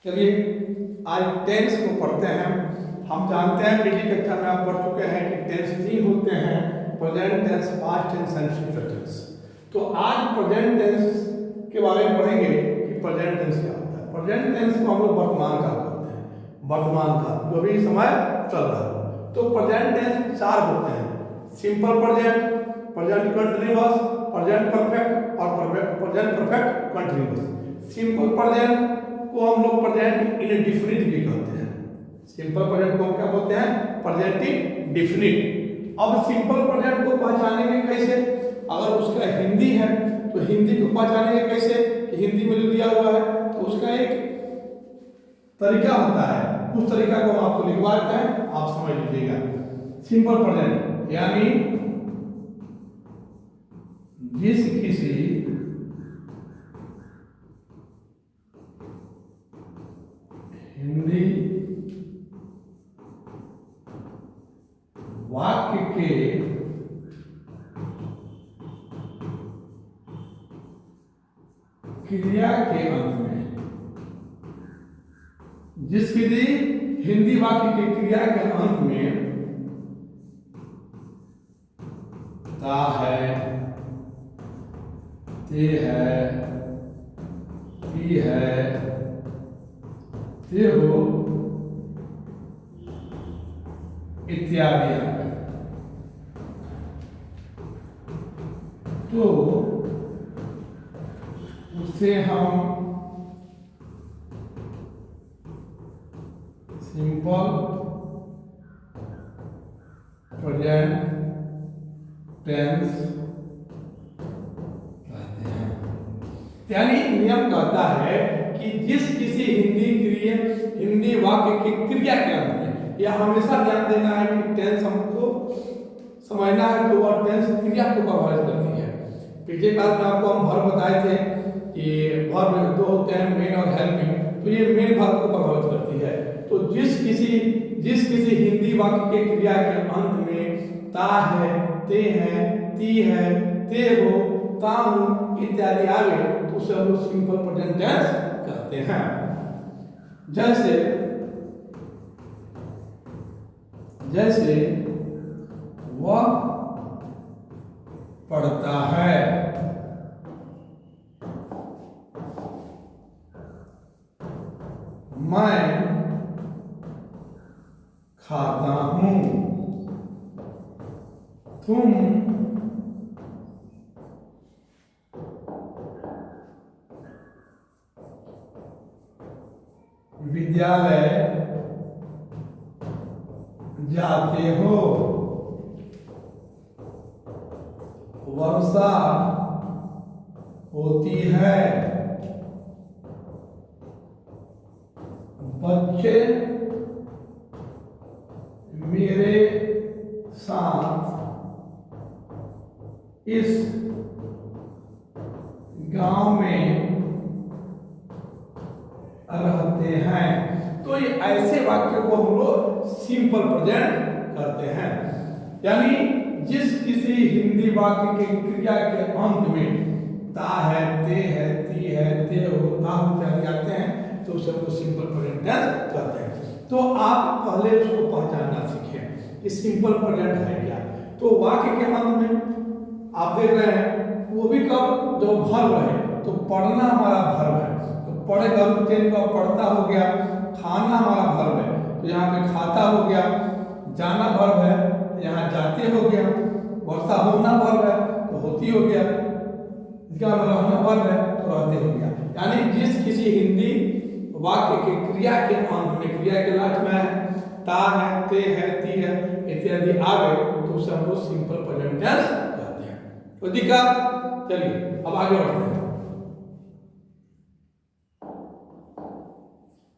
चलिए आज टेंस को पढ़ते हैं। हम जानते हैं पिछली कक्षा में आप पढ़ चुके हैं कि टेंस 3 होते हैं, present tense, past tense and future tense. तो आज प्रेजेंट टेंस के बारे में पढ़ेंगे कि प्रेजेंट टेंस क्या होता है। प्रेजेंट टेंस को हम लोग वर्तमान काल कहते हैं, वर्तमान काल जो भी समय चल रहा है। तो प्रेजेंट टेंस 4 होते हैं, simple present, present continuous, present perfect और present perfect continuous. Simple present को हम लोग प्रेजेंट इंडेफिनिट भी कहते हैं। सिंपल प्रेजेंट को हम क्या बोलते हैं? Present indefinite. अब सिंपल प्रेजेंट को पहचानेंगे कैसे? अगर उसका हिंदी है तो हिंदी को पहचानेंगे कैसे कि हिंदी में जो दिया हुआ है तो उसका एक तरीका होता है, उस तरीका को हम आपको लिखवा देते हैं, आप समझ लीजिएगा। सिंपल प्रेजेंट यानी जिस किसी हिंदी वाक्य के क्रिया के अंत में, जिस किसी हिंदी वाक्य के क्रिया के अंत में ता है, ते है, ती है, ते हो इत्यादि है, तो उसे हम सिंपल प्रेजेंट टेंस कहते हैं। यानी नियम कहता है कि जिस किसी हिंदी वाक्य की क्रिया के अंत में, यह हमेशा ध्यान देना है कि टेंस हमको समझना है कि वह टेंस क्रिया को प्रभावित करती है। पिछले क्लास में आपको हम वर्ब बताए थे कि वर्ब में 2 होते हैं, मेन और हेल्पिंग। तो ये मेन वर्ब को प्रभावित करती है। तो जिस किसी हिंदी वाक्य के क्रिया के अंत में ता है, ते है, ती है, ते हो, ता हूं इत्यादि आवे तो उसे हम लोग सिंपल प्रेजेंट टेंस कहते हैं। जैसे वह पढ़ता है, मैं खाता हूं, तुम विद्यालय जाते हो, वर्षा होती है, बच्चे मेरे साथ इस गांव में रहते हैं। तो ये ऐसे वाक्य को हम लोग सिंपल प्रेजेंट करते हैं। यानी जिस किसी हिंदी वाक्य के क्रिया के अंत में ता है, ते है, ती है, ते हो, ता इत्यादि आते हैं तो उसे हम लोग सिंपल प्रेजेंट टेंस करते हैं। तो आप पहले उसको पहचानना सीखें कि सिंपल प्रेजेंट है क्या। तो वाक्य के अंत में आप देख रहे हैं वो भी कब, जब वर्ब है। तो पढ़ना हमारा वर्ब है, तो पढ़े वर्ब चेंज हुआ, पढ़ता हो गया। खाना हमारा वर्ब है तो यहाँ पे खाता हो गया। जाना वर्ब है तो यहाँ जाते हो गया। वर्षा होना वर्ब है तो होती हो गया। इसका रहना वर्ब है तो रहते हो गया। यानी जिस किसी हिंदी वाक्य के क्रिया के अंत में, क्रिया के लास्ट में है ता है, ते है, ती है इत्यादि आवे तो उसे हम लोग सिंपल प्रेजेंट टेंस कहते हैं। तो दिक्कत, चलिए अब आगे बढ़ते हैं।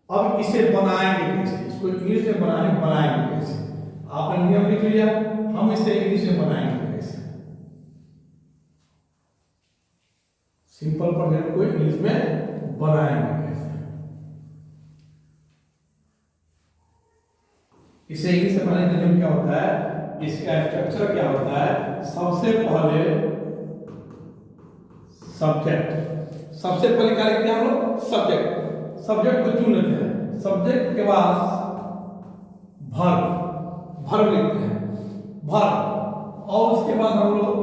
अब इसे बनाएंगे कैसे, इसको इंग्लिश में बनाएंगे कैसे? आपने नियम लिख लिया, हम इसे इंग्लिश में बनाएंगे कैसे? सिंपल प्रेजेंट को इंग्लिश में बनाएंगे कैसे? इसे इंग्लिश में बनाने का नियम क्या होता है, इसका स्ट्रक्चर क्या होता है? सबसे पहले सब्जेक्ट, सबसे पहले क्या लिखते हैं हम लोग? सब्जेक्ट। सब्जेक्ट को चुन लेते हैं, सब्जेक्ट के बाद वर्ब लिखते हैं, वर्ब, और उसके बाद हम लोग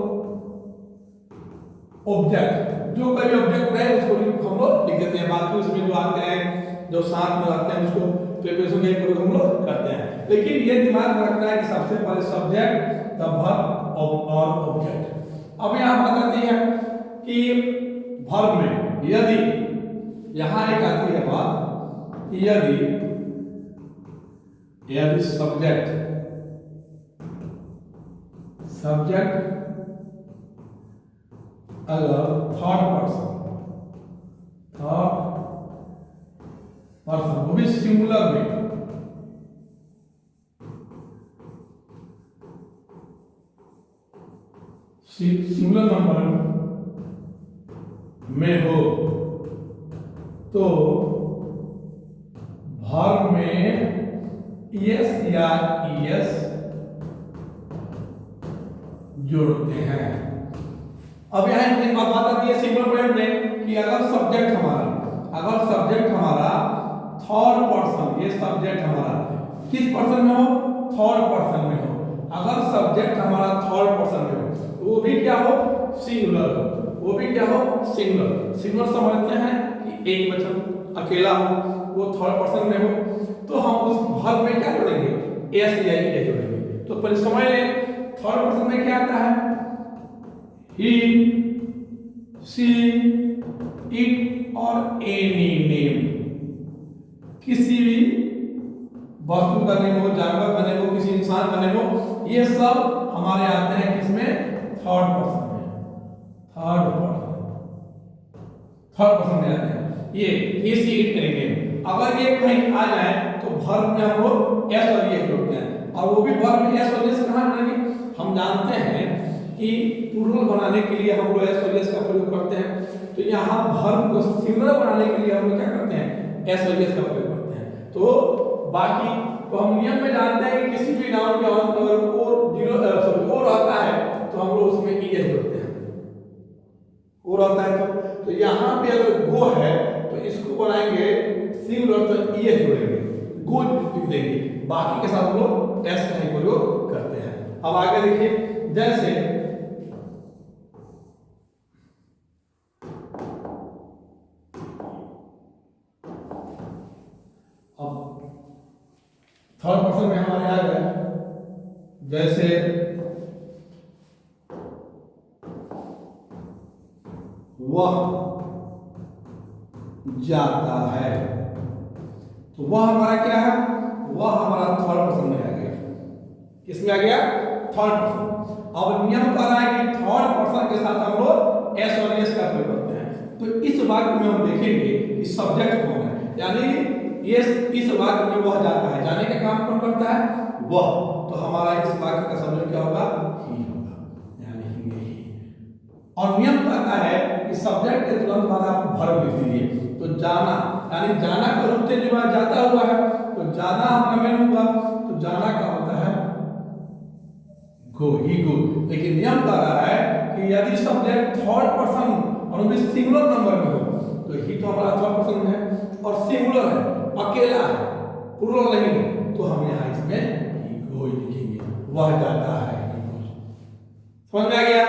ऑब्जेक्ट, जो कोई ऑब्जेक्ट रहे उसको हम लोग लिख देते हैं। बाकी उसमें जो आते हैं, जो साथ में आते हैं, उसको प्रिपरेशन के प्रयोग हम लोग करते हैं। लेकिन ये दिमाग में रखना है कि सबसे पहले सब्जेक्ट, तब वर्ब और ऑब्जेक्ट। अब यहाँ बात आती है कि वर्ब में यदि यहाँ एक आती है बात, यदि सब्जेक्ट अगर थर्ड पर्सन, वो भी सिंगुलर में, सिंगुलर नंबर में हो, तो वर्ब में एस या ईएस जोड़ते हैं। अब यहाँ एक बात आती है सिंगुलर प्रेजेंट में कि अगर सब्जेक्ट हमारा थर्ड पर्सन, ये सब्जेक्ट हमारा किस पर्सन में हो, थर्ड पर्सन में हो, अगर सब्जेक्ट हमारा थर्ड पर्सन में हो, तो वो भी क्या हो, सिंगुलर हो, सिंगुलर समझते हैं कि एक वचन अकेला हो, वो थर्ड पर्सन में हो, तो हम उस वर्ब में क्या जोड़ेंगे, एस या ई जोड़ेंगे। तो पहले समझ लें थर्ड पर्सन में क्या आता है, ही, सी, इट और एनी नेम, किसी भी वस्तु का नेम हो, जानवर का नेम हो, किसी इंसान का नेम हो, ये सब हमारे आते हैं किसमें, थर्ड पर्सन में, थर्ड पर्सन में आते हैं ये, सी, इट, एनी नेम। अगर ये कहीं आ जाए तो वर्ब में हम लोग एस और ये जोड़ते हैं, और वो भी वर्ब में एस और एस कहाँ जोड़ेंगे, हम जानते हैं कि प्लूरल बनाने के लिए हम लोग एस और एस का प्रयोग करते हैं। तो यहाँ वर्ब को सिंगुलर बनाने के लिए हम लोग क्या करते हैं, एस और एस का प्रयोग करते हैं। तो बाकी तो हम नियम में जानते हैं कि किसी भी नाउन के अंत अगर ओ रहता है तो हम लोग उसमें ईएस जोड़ते हैं, ओ रहता है। तो यहाँ पे अगर गो है तो इसको बनाएंगे सिंगुलर, तो ईएस जोड़ेंगे, गो लिख देंगे, बाकी के साथ हम लोग एस का ही प्रयोग करते हैं। अब आगे देखिए, जैसे अब थर्ड पर्सन में हमारे आ गए, जैसे वह जाता है, तो वह हमारा क्या है, वह हमारा थर्ड पर्सन में आ गया, किसमें आ गया, थर्ड पर्सन। अब नियम कह रहा है कि थर्ड पर्सन के साथ हम लोग एस और एस का प्रयोग करते हैं। तो इस वाक्य में हम देखेंगे कि सब्जेक्ट कौन है, यानी ये इस वाक्य में वह जाता है, जाने का काम कौन करता है, वह, तो हमारा इस वाक्य का सब्जेक्ट क्या होगा, ही होगा, यानी ही। और नियम कहता है कि सब्जेक्ट के तुरंत बाद आप वर्ब लिख दीजिए। तो जाना, यानी जाना का रूप से जो जाता हुआ है, तो जाना हमारा मेन होगा, तो जाना का होता है गो, ही गो। लेकिन नियम कह रहा है कि यदि सब्जेक्ट थर्ड पर्सन और उनमें सिंगुलर नंबर में हो, तो ही तो हमारा थर्ड पर्सन में है और सिंगुलर है, अकेला है, प्लूरल नहीं है, तो हम यहाँ इसमें ही गो लिखेंगे, वह जाता है, समझ में आ गया।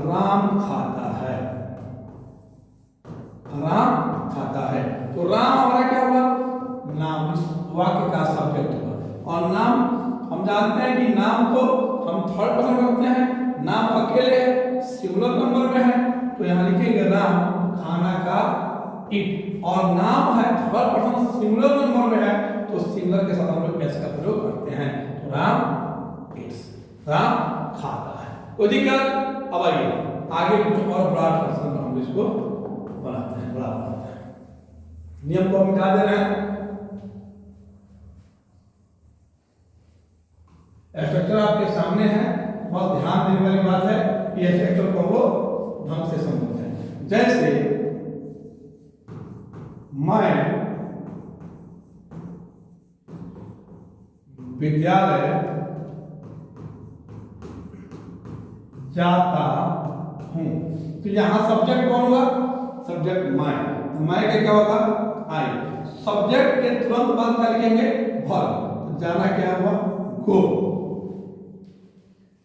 राम खाता है, राम खाता है, तो राम हमारा क्या हुआ, नाम, इस वाक्य का सब्जेक्ट हुआ। और नाम हम जानते हैं कि नाम को हम थर्ड पर्सन करते हैं, नाम अकेले है, सिंगुलर नंबर में है, तो यहाँ लिखेंगे राम खाना का इट, और नाम है थर्ड पर्सन सिंगुलर नंबर में है, तो सिंगुलर के साथ हम लोग एस का प्रयोग करते हैं, तो राम इट्स, राम खाता है, कोई दिक्कत। अब आइए आगे कुछ और बड़ा प्रश्न हम इसको बनाते हैं, बड़ा बनाते हैं, नियम को हम मिटा दे रहे हैं। स्ट्रक्चर आपके सामने है, बहुत ध्यान देने वाली बात है कि स्ट्रक्चर को हम लोग ढंग से समझते हैं। जैसे मैं विद्यालय जाता हूं, तो यहां सब्जेक्ट कौन हुआ, सब्जेक्ट मैं, मैं के क्या होगा आई, सब्जेक्ट के तुरंत बाद क्या लिखेंगे वर्ब, तो जाना क्या हुआ गो,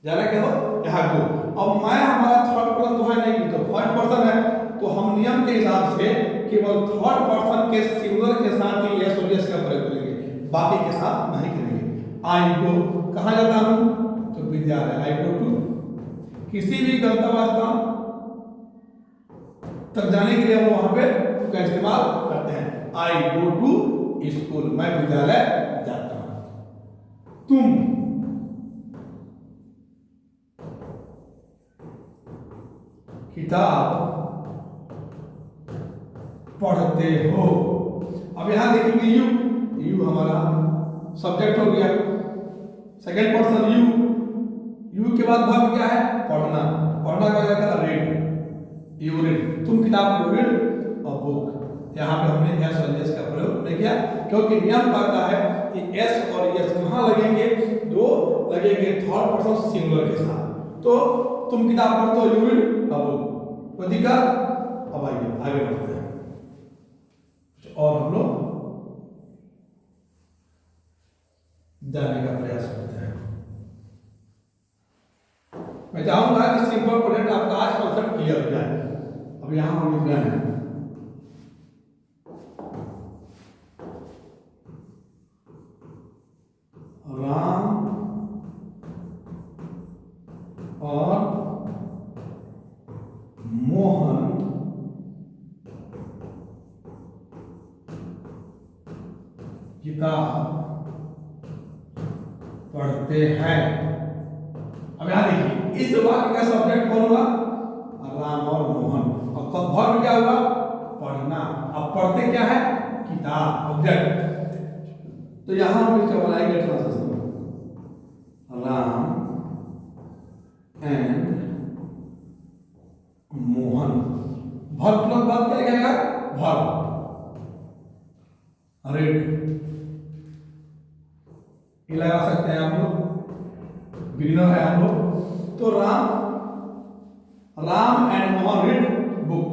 जाना क्या हुआ यहाँ गो। अब मैं हमारा थर्ड पर्सन तो है नहीं, तो फर्स्ट पर्सन है, तो हम नियम के हिसाब से केवल थर्ड पर्सन के सिंगुलर के साथ ही एस और एस का प्रयोग करेंगे, बाकी के साथ नहीं करेंगे। आई गो कहाँ जाता हूँ, तो विद्यालय, आई गो टू, किसी भी गंतव्य स्थान तक जाने के लिए हम वहां पे का इस्तेमाल करते हैं। आई गो टू स्कूल, मैं विद्यालय जाता हूं। तुम किताब पढ़ते हो। अब यहां देखेंगे यू, यू हमारा सब्जेक्ट हो गया, सेकंड पर्सन यू, यू के बाद वर्ब क्या है पढ़ना, पढ़ना का क्या रीड, यू रीड, तुम किताब को रीड अ बुक। यहाँ पे हमने एस और एस का प्रयोग नहीं किया, क्योंकि नियम कहता है कि एस और एस कहाँ लगेंगे, दो लगेंगे थर्ड पर्सन सिंगुलर के साथ। तो तुम किताब पढ़ते हो, यू रीड अ बुक, कोई दिक्कत। अब आइए आगे बढ़ते हैं और हम लोग जाने का प्रयास करते हैं। मैं चाहूंगा कि सिंपल प्रोजेक्ट आपका आज कॉन्सेप्ट क्लियर हो जाए। अब यहां हम लिख रहे हैं राम और मोहन किताब पढ़ते हैं। अब यहां देखिए इस वाक्य का सब्जेक्ट कौन हुआ, राम और मोहन, और वर्ब क्या हुआ पढ़ना। अब पढ़ते क्या है किताब, ऑब्जेक्ट। तो यहां हम इसको बनाएंगे translation, Ram and Mohan, verb plus बाद क्या लिखेगा वर्ब, रीड ये लगा सकते हैं आप लोग, बिगिनर है हम लोग। तो Ram and Mohan read book,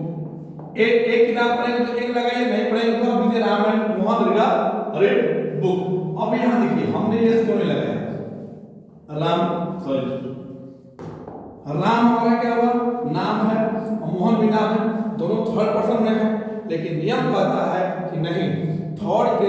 एक किताब पढ़ेंगे तो एक लगाइए, नहीं पढ़ेंगे तो अब Ram and Mohan read book. अब यहां देखिए हमने ये क्यों नहीं लगाया, राम हमारा क्या हुआ नाम है और मोहन भी नाम है, दोनों थर्ड पर्सन में है, लेकिन नियम कहता है कि नहीं, थर्ड के